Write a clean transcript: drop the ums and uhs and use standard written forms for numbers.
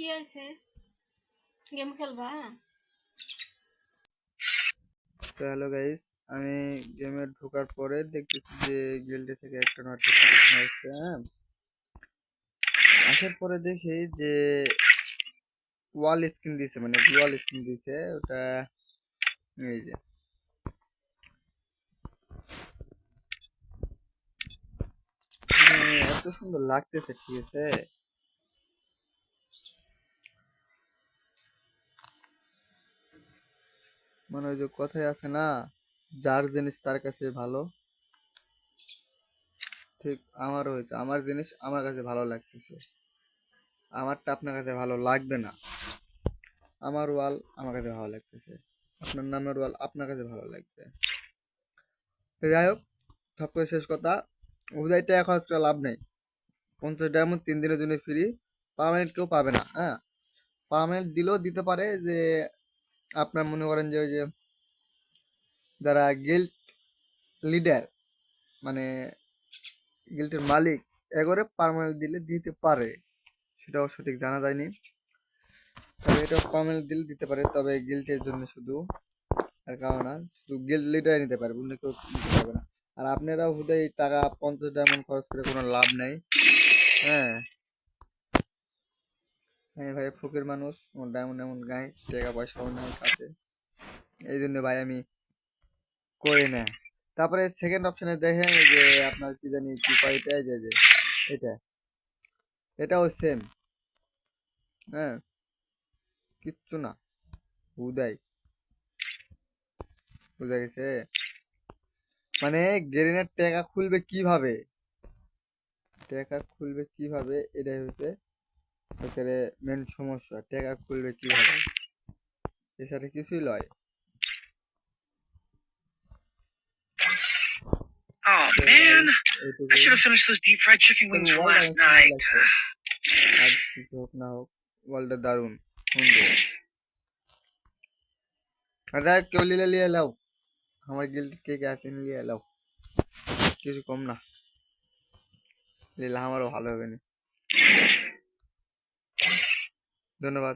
কি হয়েছে? গেম খেলবা? তো হ্যালো গাইস, আমি গেমে ঢোকার পরে দেখতেছি যে গিল্ডে থেকে একটা নোটিফিকেশন আসছে। হ্যাঁ, আসার পরে দেখি যে ওয়াল স্ক্রিন দিছে, মানে গ্লোয়াল স্ক্রিন দিছে। ওটা এই যে এত সুন্দর লাগতেছে, ঠিক আছে। মানে ওই যে কথাই আছে না, যার জিনিস তার কাছে ভালো। ঠিক আমারও হয়েছে, আমার জিনিস আমার কাছে ভালো লাগতেছে, আমারটা আপনার কাছে ভালো লাগবে না। আমার ওয়াল আমার কাছে ভালো লাগতেছে, আপনার নামের ওয়াল আপনার কাছে ভালো লাগবে। তো যাই হোক, সব থেকে শেষ কথা, হুদাইটা এখন আজকে লাভ নেই। 50 ডায়মন্ড 3 দিনের জন্য ফ্রি, পার্মানেন্ট কেউ পাবে না। হ্যাঁ, পার্মানেন্ট দিলেও দিতে পারে যে আপনার মনে করেন যে ওই যে যারা গিল্ড লিডার, মানে গিল্ডের মালিক, এগোরে পার্মানেন্ট দিলে দিতে পারে, সেটাও সঠিক জানা যায়নি। তবে এটা পার্মানেন্ট দিলে দিতে পারে, তবে গিল্ডের জন্য শুধু, আর কারণ না, শুধু গিল্ড লিডার নিতে পারবে, অন্য কেউ নিতে পারবে না। আর আপনারা হুদাই টাকা 50 ডায়মন্ড খরচ করে কোনো লাভ নেই। হ্যাঁ, আমি ভাই ফকির মানুষ, আমার ডায়মন্ড এমন গায়ে টাকা পয়সাও নাই কাছে, এই জন্য ভাই আমি করি না। তারপরে সেকেন্ড অপশনে দেখেন এই যে আপনার কি জানি কি কয়, এটা এই যে এটা, এটাও সেম। হ্যাঁ, কিচ্ছু না, হুদাই, বুঝা গেছে। মানে গেরিনার টাকা খুলবে কিভাবে, টাকা খুলবে কিভাবে, এটাই হচ্ছে একেবারে মেন সমস্যা। টাকা খুলবে কিভাবে, এছাড়া কিছুই লয়। Oh man, I should have এইটুকুই। finished those deep fried chicken wings from ওয়ালটা last আমার সুন্দর night. লাগছে, আর কিছু হোক না হোক, ওয়ালটা দারুণ সুন্দর। আর কেউ লিলে লিয়ে লাও, আমার গিল্ড কে কে আছে লিয়ে লাও, কিছু কম না, লিলে আমারও ভালো হবে না। ধন্যবাদ।